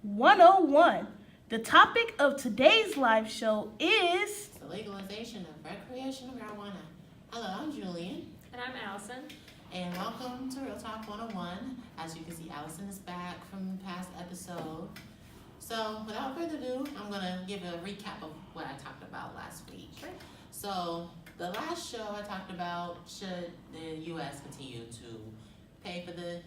101. The topic of today's live show is The legalization of recreational marijuana. Hello, I'm Julian. And I'm Allison. And welcome to Real Talk 101. As you can see, Allison is back from the past episode. So, without further ado, I'm going to give a recap of what I talked about last week. Sure. So, the last show I talked about, should the U.S. continue to pay for the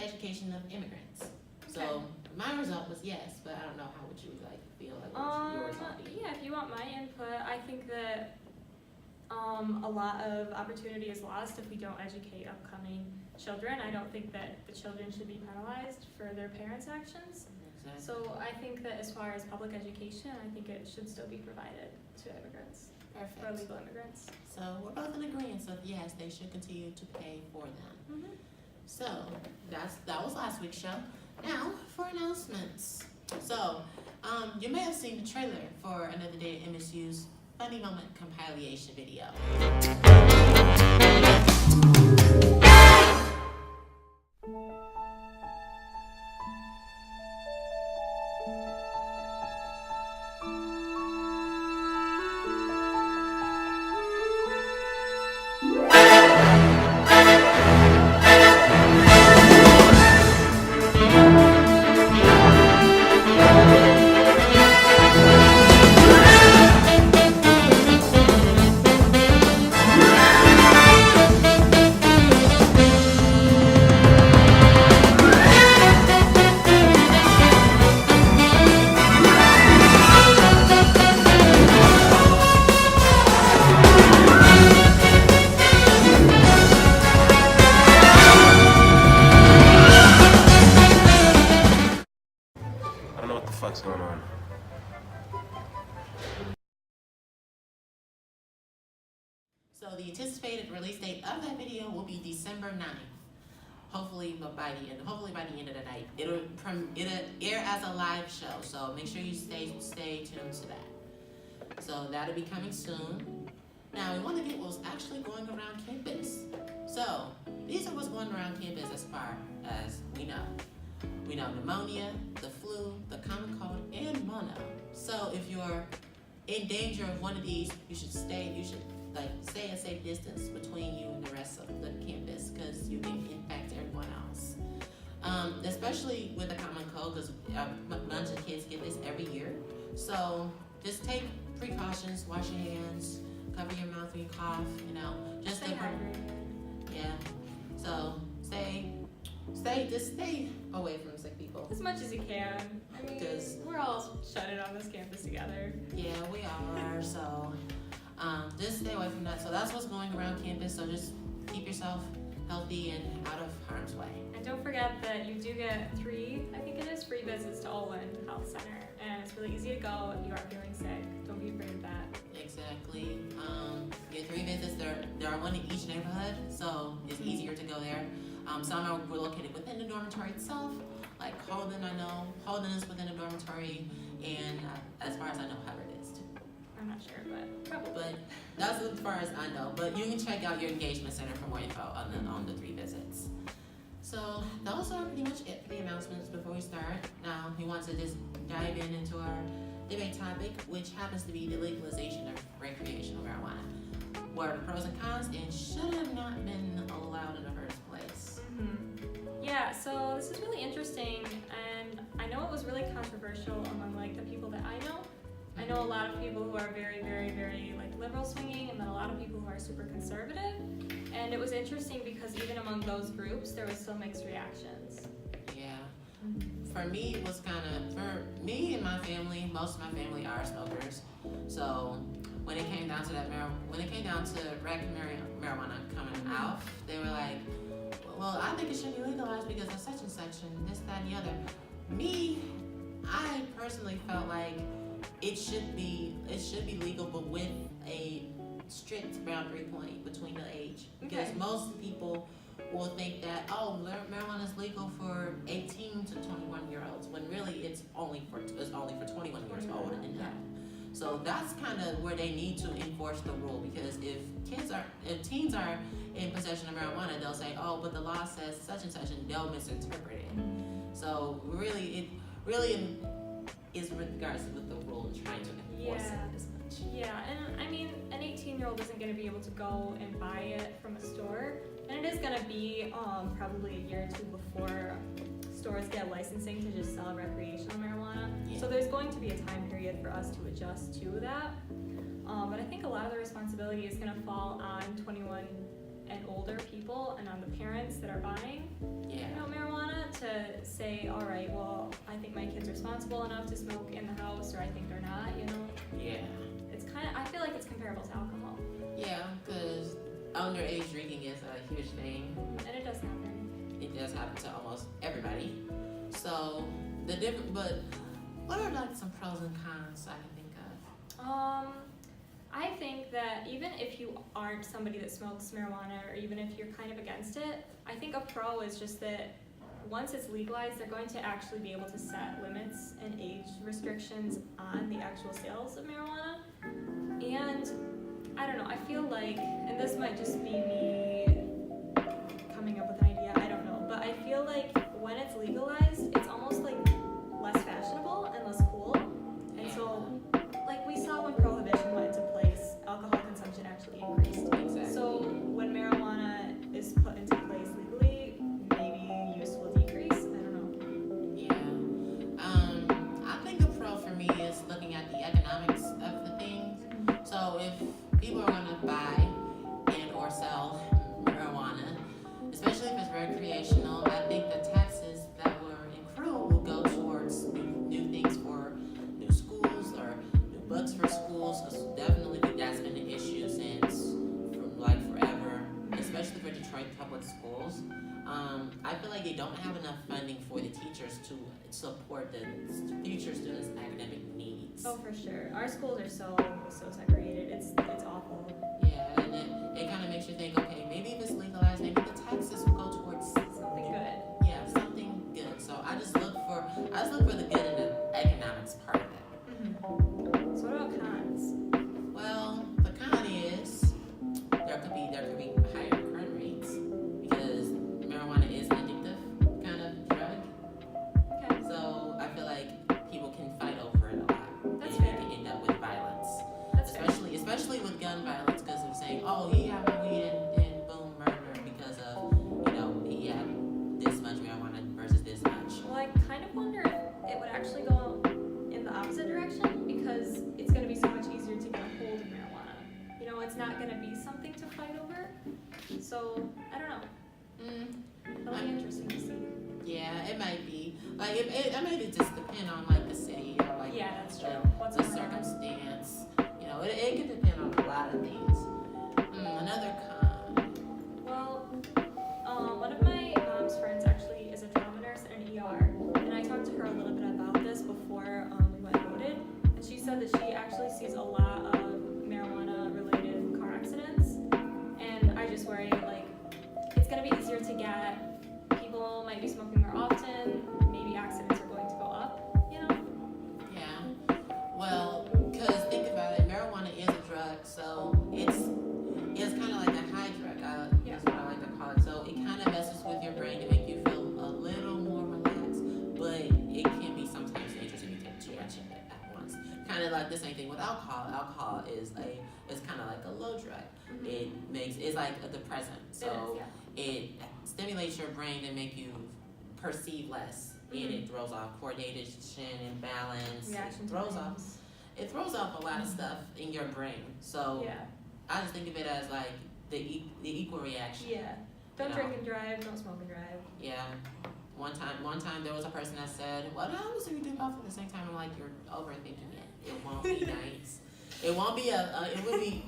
education of immigrants? So, my result was yes, but I don't know, how would you feel what your result be? Yeah, if you want my input, I think that a lot of opportunity is lost if we don't educate upcoming children. I don't think that the children should be penalized for their parents' actions. Exactly. So I think that as far as public education, I think it should still be provided to immigrants, Perfect. for illegal immigrants. So we're both in agreement. So yes, they should continue to pay for them. Mm-hmm. So that was last week's show. Now for announcements. So you may have seen the trailer for Another Day at MSU's Funny Moment compilation video. I don't know what the fuck's going on. So the anticipated release date of that video will be December 9th. Hopefully by the end of the night. It'll air as a live show, so make sure you stay tuned to that. So that'll be coming soon. Now we want to get what's actually going around campus. So these are what's going around campus as far as we know. We know pneumonia, the flu, the common cold, and mono. So if you're in danger of one of these, you should stay a safe distance between you and the rest of the campus, because you can infect everyone else. Especially with the common cold, because a bunch of kids get this every year. So just take precautions, wash your hands, cover your mouth when you cough, just Stay hydrated. yeah. So stay away from sick people. As much as you can. I mean, we're all shutting on this campus together. Yeah, we are. So just stay away from that. So that's what's going around campus. So just keep yourself healthy and out of harm's way. And don't forget that you do get free visits to Olin Health Center. And it's really easy to go if you are feeling sick. Don't be afraid of that. Exactly. Get 3 visits. There are one in each neighborhood, so it's easier to go there. Some are located within the dormitory itself. Like Holden is within a dormitory, and as far as I know, Hubbard is too. I'm not sure, but probably. But that's as far as I know. But you can check out your engagement center for more info on the 3 visits. So those are pretty much it for the announcements before we start. Now we want to just dive into our debate topic, which happens to be the legalization of recreational marijuana. What are the pros and cons, and should have not been allowed in the first place? Mm-hmm. Yeah, so this is really interesting, and I know it was really controversial among the people that I know. I know a lot of people who are very, very, very liberal swinging, and then a lot of people who are super conservative. And it was interesting because even among those groups, there was still mixed reactions. Yeah. For me, it was for me and my family, most of my family are smokers. So when it came down to rec marijuana coming out, they were like, well, I think it should be legalized because of such and such and this, that, and the other. Me, I personally felt like it should be legal, but with a strict boundary point between the age. Because most people will think that, marijuana is legal for 18 to 21 year olds, when really it's only for 21 years old and up. So that's kind of where they need to enforce the rule, because if teens are in possession of marijuana, they'll say, oh, but the law says such and such, and they'll misinterpret it. So really, really is with regards with the rule and trying to enforce it as much. Yeah, and I mean, an 18-year-old isn't going to be able to go and buy it from a store, and it is going to be probably a year or two before stores get licensing to just sell recreational marijuana. Yeah. So there's going to be a time period for us to adjust to that. But I think a lot of the responsibility is going to fall on 21 and older people and on the parents that are buying marijuana to say, all right, well, I think my kid's responsible enough to smoke in the house, or I think they're not, Yeah. It's kind of, I feel like it's comparable to alcohol. Yeah, because underage drinking is a huge thing. And it does happen. It does happen to almost everybody. So but what are like some pros and cons I can think of? I think that even if you aren't somebody that smokes marijuana, or even if you're kind of against it, I think a pro is just that once it's legalized, they're going to actually be able to set limits and age restrictions on the actual sales of marijuana. And I don't know, I feel like, and this might just be me coming up with an idea, I don't know, but I feel like when it's legalized, it's almost like less fashionable and less cool. And so, like we saw when Prohibition went into place, alcohol consumption actually increased. Exactly. So when marijuana is put into place legally, maybe use will decrease. I don't know. Yeah. I think a pro for me is looking at the economics of the things. So if people are going to buy and or sell marijuana, especially if it's recreational, I think the taxes that were accrued will go towards new things for new schools or new books for schools, because definitely that's been an issue since from like forever, especially for Detroit public schools. I feel like they don't have enough funding for the teachers to support the future students' academic needs. Oh, for sure. Our schools are so segregated. It's awful. Yeah, and it kind of makes you think, okay, maybe if it's legalized, maybe the taxes will go towards Something good. yeah, something good. So I just look for the good in the economics part of it. So what about cons? Well, the con is there could be higher crime rates because marijuana is an addictive kind of drug. Okay. So I feel like people can fight over it a lot. That's and fair. it can end up with violence. That's fair. Especially with gun violence, because they're saying, oh, he had my weed and boom, murder because of, he had this much marijuana versus this much. Well, I kind of wonder if it would actually go in the opposite direction, because it's going to be so much easier to get a hold of marijuana. It's not going to be something to fight over. So, I don't know. It'll be interesting to see. Yeah, it might be. Like, it might just depend on, like, the city or, like, Yeah, that's true. What's the going on? circumstance. It could depend on a lot of things. Another con. Well, one of my mom's friends actually is a trauma nurse in an ER, and I talked to her a little bit about this before we went and voted, and she said that she actually sees a lot of marijuana-related car accidents, and I just worry, like, it's going to be easier to get, people might be smoking more often, maybe accidents are going to go up, Yeah. Well, because think about it, marijuana is a drug, so it's kind of like a high drug. That's what I like to call it. So it kind of messes with your brain to make you feel a little more relaxed, but it can be sometimes dangerous if you take too much of it at once. Kind of like the same thing with alcohol. Alcohol is kind of like a low drug. It's like a depressant. So it stimulates your brain to make you perceive less. And it throws off coordination and balance. It throws off a lot of stuff in your brain. So I just think of it as like the equal reaction. Yeah. Don't drink and drive, don't smoke and drive. Yeah. One time there was a person that said, "What happens if you do both at the same time?" I'm like, "You're overthinking it. It won't be nice. It won't be it would be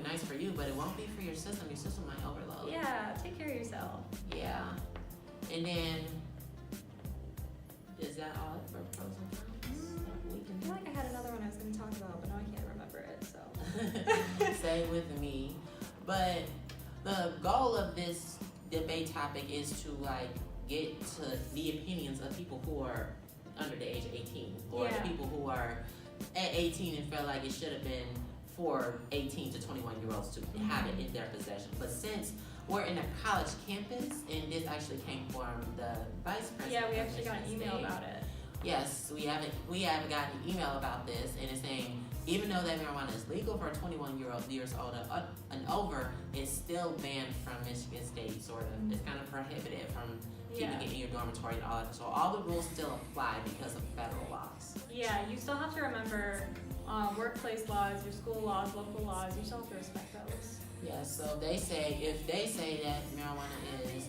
nice for you, but it won't be for your system. Your system might overload." Yeah, take care of yourself. Yeah. And then is that all for pros and cons? I feel like I had another one I was going to talk about, but now I can't remember it, so. Stay with me. But the goal of this debate topic is to get to the opinions of people who are under the age of 18, or the people who are at 18 and feel like it should have been for 18 to 21-year-olds to have it in their possession. But since we're in a college campus, and this actually came from the vice president. Yeah, we actually got an email about it. Yes, we haven't gotten an email about this, and it's saying even though that marijuana is legal for 21 years old and over, it's still banned from Michigan State. Sort of, it's kind of prohibited from keeping it in your dormitory and all that. So all the rules still apply because of federal laws. Yeah, you still have to remember workplace laws, your school laws, local laws. You still have to respect those. Yes. So if they say that marijuana is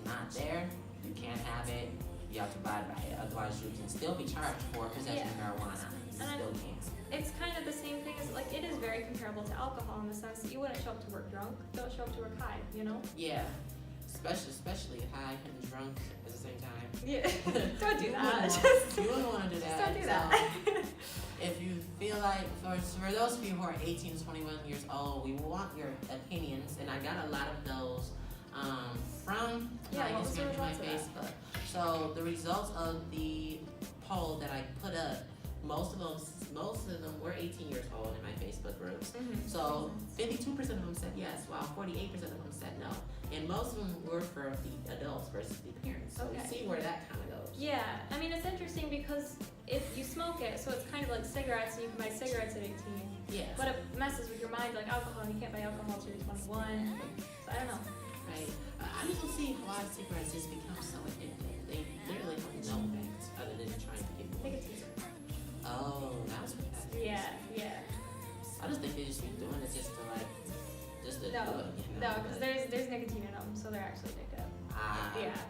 not there, you can't have it. You have to abide by it. Otherwise, you can still be charged for possession of marijuana. You still can't. It's kind of the same thing as, like, it is very comparable to alcohol in the sense that you wouldn't show up to work drunk, don't show up to work high, you know? Yeah, especially high and drunk at the same time. Yeah, don't do that. You wouldn't want to do that. Just don't do that. If you feel like, for those of you who are 18 to 21 years old, we want your opinions, and I got a lot of those from my Instagram and my Facebook. So the results of the poll that I put up, most of them were 18 years old in my Facebook groups. Mm-hmm. So 52% of them said yes, while 48% of them said no. And most of them were for the adults versus the parents. So you see where that kind of goes. Yeah, I mean, it's interesting because if you smoke it, so it's kind of like cigarettes, and you can buy cigarettes at 18. Yeah. But it messes with your mind, like alcohol, you can't buy alcohol till you're 21. So I don't know. Right. I just don't see why cigarettes just become so addictive. They literally have no effect other than trying to get more. Nicotine. Oh, that's what that is. Yeah. I just think they just be doing it just to do it. No, because there's nicotine in them, so they're actually addictive.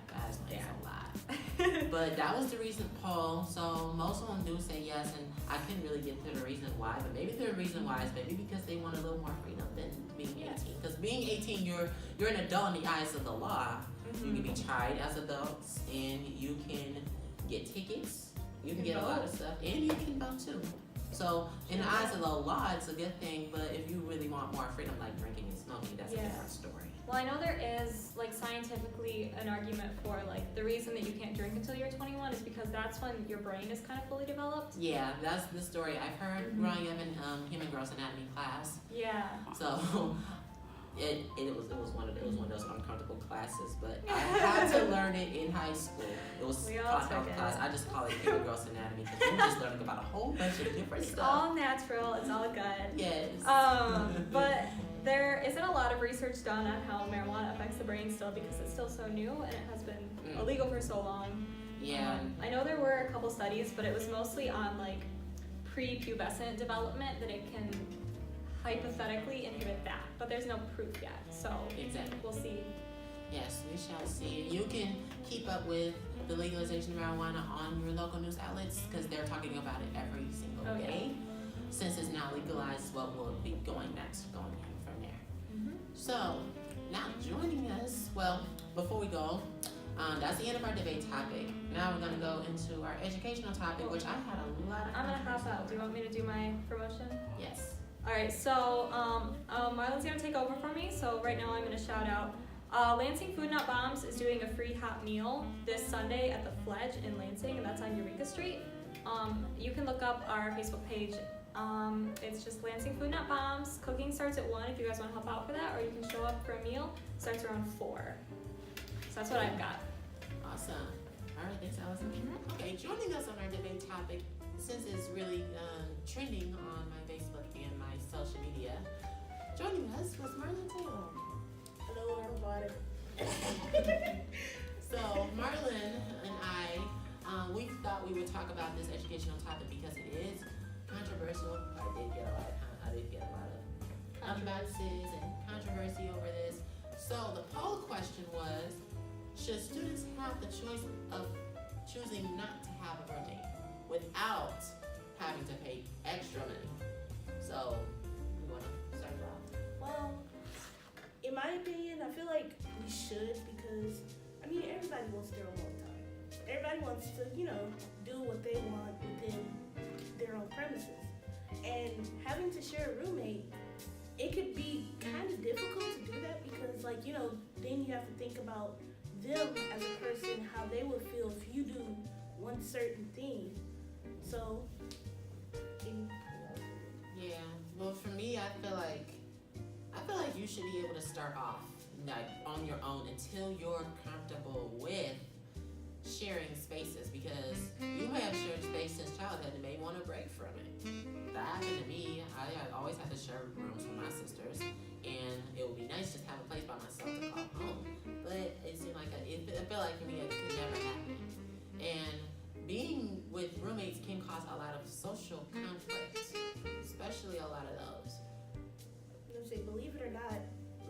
That explains a lot. But that was the recent poll, so most of them do say yes, and I couldn't really get to the reason why, but maybe the reason why is maybe because they want a little more freedom than being 18. Because being 18, you're an adult in the eyes of the law. Mm-hmm. You can be tried as adults, and you can get tickets. You can get a lot of stuff, and you can vote too. So in the eyes of the law, it's a good thing, but if you really want more freedom, like drinking and smoking, that's a different story. Well, I know there is, like, scientifically an argument for, like, the reason that you can't drink until you're 21 is because that's when your brain is kind of fully developed. Yeah, that's the story I've heard growing up in human gross anatomy class. Yeah. So it was one of those uncomfortable classes, but I had to learn it in high school. It was taught in class. I just call it human gross anatomy because we're just learning about a whole bunch of different stuff. It's all natural. It's all good. Yes. But there isn't a lot of research done on how marijuana affects the brain still because it's still so new and it has been illegal for so long. Yeah. I know there were a couple studies, but it was mostly on, like, prepubescent development that it can hypothetically inhibit that, but there's no proof yet, so exactly. We'll see. Yes, we shall see. And you can keep up with the legalization of marijuana on your local news outlets because they're talking about it every single day. Since it's now legalized, what will be going next, going from there. Mm-hmm. So, now joining us, well, before we go, that's the end of our debate topic. Now we're going to go into our educational topic, which I had a lot of. I'm going to hop out. Do you want me to do my promotion? Yes. Alright, so Marlon's going to take over for me, so right now I'm going to shout out Lansing Food Not Bombs is doing a free hot meal this Sunday at the Fledge in Lansing, and that's on Eureka Street. You can look up our Facebook page. It's just Lansing Food Not Bombs. Cooking starts at 1 if you guys want to help out for that, or you can show up for a meal. It starts around 4. So that's what I've got. Awesome. Alright, thanks, Allison. Mm-hmm. Okay, joining us on our debate topic, since it's really trending on my Facebook and my social media, joining us was Marlon Taylor. Hello, everybody. So Marlon and I, we thought we would talk about this educational topic because it is controversial. I did get a lot of controversies and controversy over this. So the poll question was, should students have the choice of choosing not to have a birthday without having to pay extra money? So, you want to start it off? Well, in my opinion, I feel like we should because, I mean, everybody wants their own time. Everybody wants to, do what they want within their own premises. And having to share a roommate, it could be kind of difficult to do that because, then you have to think about them as a person, how they would feel if you do one certain thing. So, yeah. Well, for me, I feel like you should be able to start off on your own until you're comfortable with sharing spaces because share rooms with my sisters, and it would be nice just to have a place by myself to call home. But it seemed like it felt like for me it could never happen. And being with roommates can cause a lot of social conflict, especially a lot of those. I'm saying, believe it or not,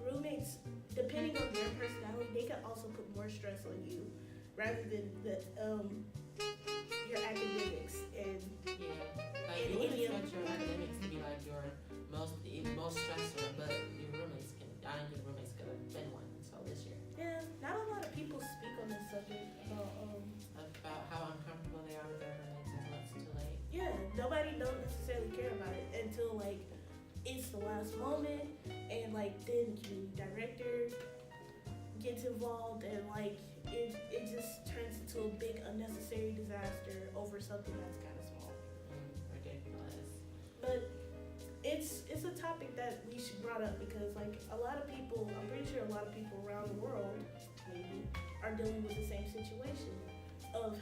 roommates, depending on their personality, they can also put more stress on you rather than your academics and Like you would expect your academics to be like your most stressor, but your roommates can. I didn't think roommates could have been one until this year. Yeah, not a lot of people speak on this subject About how uncomfortable they are with their roommates until it's too late. yeah, nobody don't necessarily care about it until like it's the last moment, and like then the community director gets involved, and like it just turns into a big unnecessary disaster over something that's kind of small. Ridiculous. But it's a topic that we should brought up because like a lot of people, I'm pretty sure a lot of people around the world maybe are dealing with the same situation of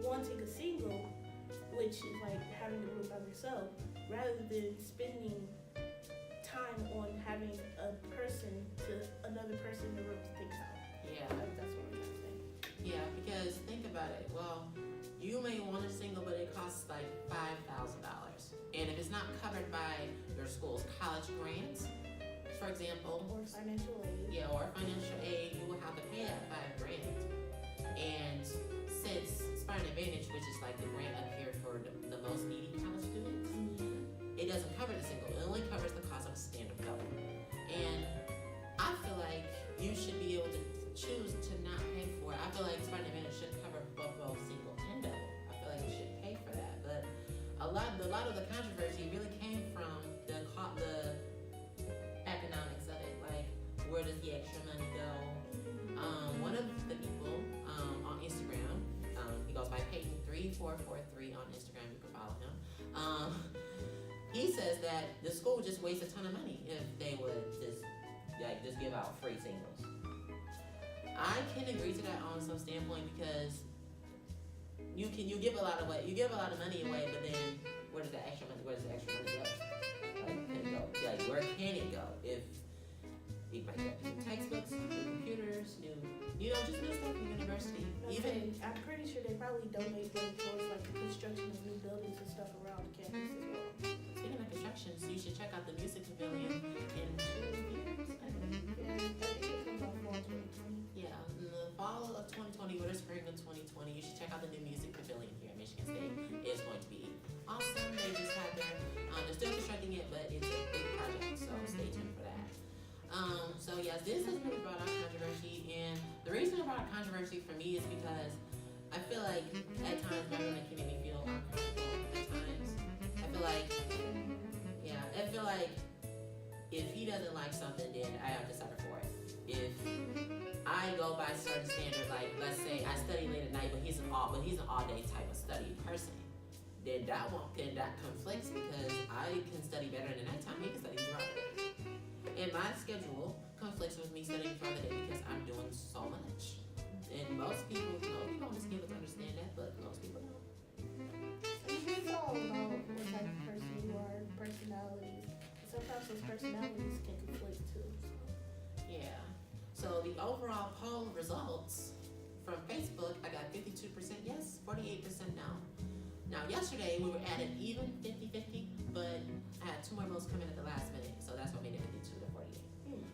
wanting a single, which is like having the room by yourself, rather than spending time on having another person in the room to think about. Yeah. That's what I'm trying to say. Yeah, because think about it. Well, you may want a single, but it costs like $5,000. And if it's not covered by your school's college grants, for example, Or financial aid. yeah, or financial aid, you will have to pay that $5,000. And since Aspiring Advantage, which is like the grant up here for the most needy college students, it doesn't cover the single. It only covers the cost of a stand-up double. And I feel like you should be able to choose to not pay for it. I feel like Aspiring Advantage should cover both single and double. I feel like you should pay for that. But a lot of the controversy really came from the economics of it. Like, where does the extra money go? One of the people on Instagram, he goes by Peyton3443 on Instagram. You can follow him. He says that the school would just waste a ton of money if they would just give out free singles. I can agree to that on some standpoint because you give a lot of money away, but then where does the extra money go? Like, can it go? Like, where can it go? If it might go new textbooks, new computers, just new stuff from university. I'm pretty sure they probably donate money towards like the construction of new buildings and stuff around the campus as well. Speaking of construction, so you should check out the music pavilion in 2 years. I think. Yeah, I think it comes out fall 2020. Yeah, in the fall of 2020 or the spring of 2020, you should check out the new music pavilion here at Michigan State. It's going to be awesome. They just had they're still constructing it, but it's a big project, so stay tuned for that. So yes, this has really brought out controversy, and the reason it brought out controversy for me is because I feel like at times my roommate can make me feel uncomfortable at times. I feel like if he doesn't like something, then I have to suffer for it. If I go by certain standards, like let's say I study late at night, but he's an all day type of study person, then that conflicts because I can study better in the nighttime. He can study throughout the day, and my schedule conflicts with me studying throughout the day because I'm doing so much. And most people on this campus understand that, but most people don't. It's all about what type of person you are, personalities. Sometimes those personalities can conflict too. Yeah. So the overall poll results from Facebook, I got 52% yes, 48% no. Now yesterday we were at an even 50-50, but I had 2 more votes come in at the last minute, so that's what made it 52 to 48.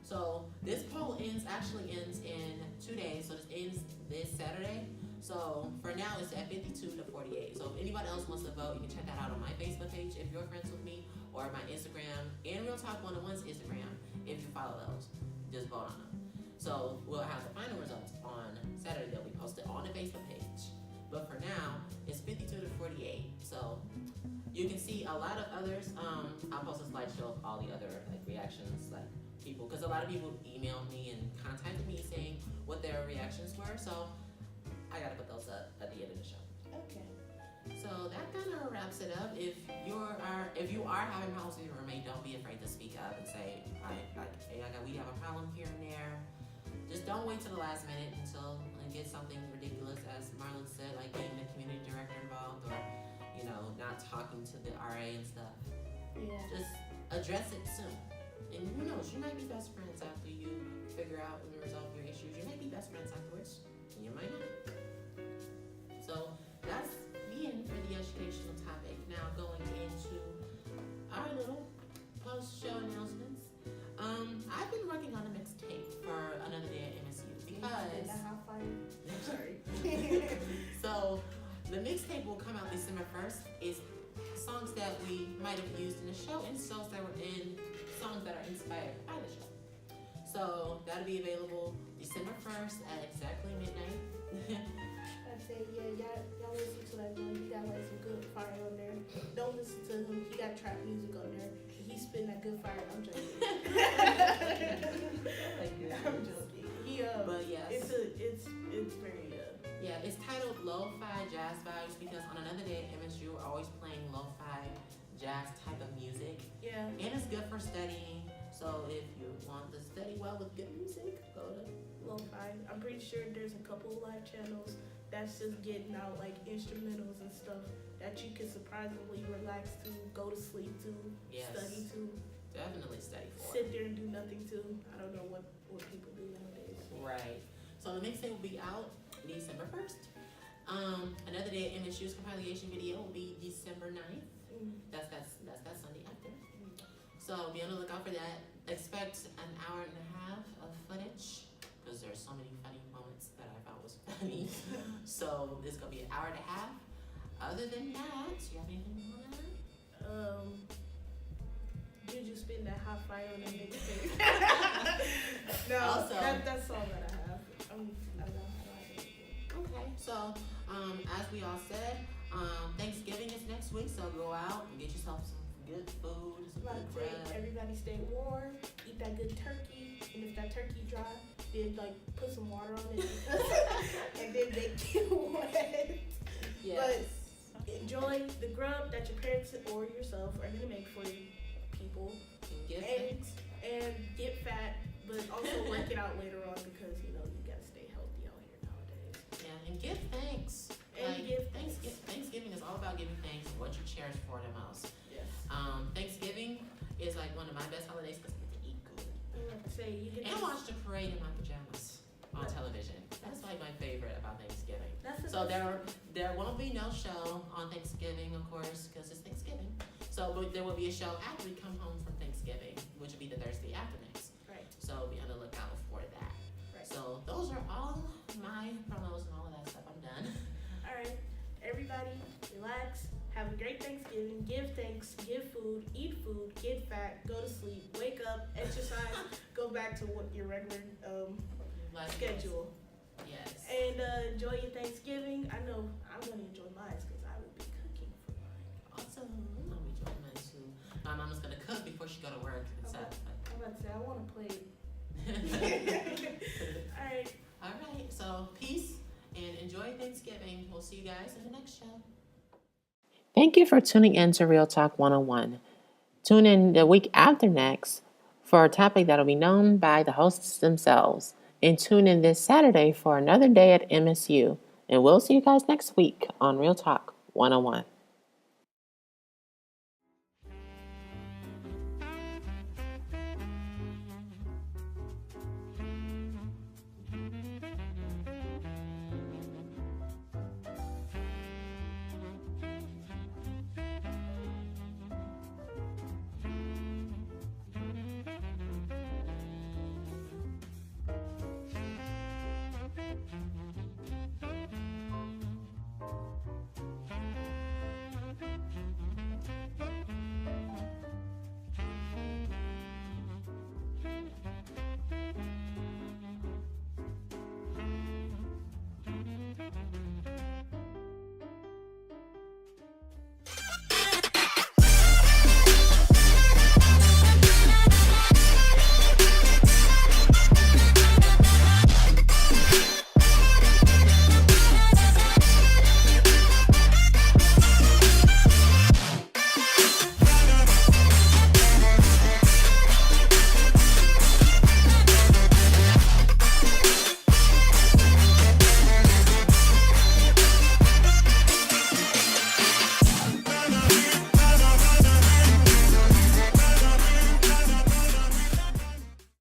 So this poll actually ends in 2 days, so this ends this Saturday. So for now it's at 52 to 48. So if anybody else wants to vote, you can check that out on my Facebook page if you're friends with me, or my Instagram and Real Talk 101's Instagram. If you follow those, just vote on them. So we'll have the final results on Saturday. They'll be posted on the Facebook page. But for now, it's 52 to 48. So you can see a lot of others. I'll post a slideshow of all the other reactions, people, because a lot of people emailed me and contacted me saying what their reactions were. So I gotta put those up at the end of the show. Okay. So that kind of wraps it up. If you are having problems with your roommate, don't be afraid to speak up and say, we have a problem here and there. Just don't wait till the last minute until and get something ridiculous, as Marlon said, like getting the community director involved, or not talking to the RA and stuff. Yeah. Just address it soon. And who knows, you might be best friends after you figure out and resolve your issues. You might be best friends afterwards, and you might not. So that's the end for the educational topic. Now going into our little post-show announcements. I've been working on a mixtape for Another Day at MSU because. I'm sorry. So the mixtape will come out December 1st. It's songs that we might have used in the show and songs that are inspired by the show. So that'll be available December 1st at exactly midnight. I'd say, y'all listen to that boy. He got like some good fire on there. Don't listen to him. He got trap music on there. He's spitting that good fire. I'm joking. I'm joking. But yes. It's very it's titled Lo-Fi Jazz Vibes because on Another Day at MSU we're always playing lo-fi jazz type of music. Yeah. And it's good for studying. So if you want to study well with good music, go to lo-fi. I'm pretty sure there's a couple live channels that's just getting out like instrumentals and stuff that you can surprisingly relax to, go to sleep to, study to. Definitely study for. Sit there and do nothing to. I don't know what people do nowadays. Right. So the mixtape will be out December 1st. Another Day at MSU's compilation video will be December 9th. That's that Sunday after. So be on the lookout for that. Expect an hour and a half of footage because there's so many funny moments that I thought was funny. So this is gonna be an hour and a half. Other than that, do you have anything you want to add? Did you spin that hot fire on that mixtape? No, Also, that's all that I have. I don't have anything. Okay, so as we all said, Thanksgiving is next week, so go out and get yourself some good food, some good bread. Everybody stay warm, eat that good turkey, and if that turkey dry, then like put some water on it and then make it wet. Yes. But enjoy the grub that your parents or yourself are gonna make for you people, and get fat, but also work it out later on because you gotta stay healthy out here nowadays. Yeah, and give thanks. Thanksgiving is all about giving thanks and what you cherish for the most. Yes. Thanksgiving is like one of my best holidays because I get to eat good. And watch the parade in my pajamas on television. That's like my favorite about Thanksgiving. So there won't be no show on Thanksgiving, of course, because it's Thanksgiving. So but there will be a show after we come home from Thanksgiving, which will be the Thursday after next. Right. So be on the lookout for that. Right. So those are all my promos and all of that stuff. I'm done. All right, everybody, relax. Have a great Thanksgiving. Give thanks. Give food. Eat food. Get fat. Go to sleep. Wake up. Exercise. Go back to what your regular schedule. Yes. And enjoy your Thanksgiving. I know I'm gonna enjoy mine because I will be cooking for mine. Awesome. I'm gonna be enjoying mine too. My mama's gonna cook before she go to work. I'm about to say I want to play. All right. All right. So peace and enjoy Thanksgiving. We'll see you guys in the next show. Thank you for tuning in to Real Talk 101. Tune in the week after next for a topic that will be known by the hosts themselves. And tune in this Saturday for another day at MSU. And we'll see you guys next week on Real Talk 101.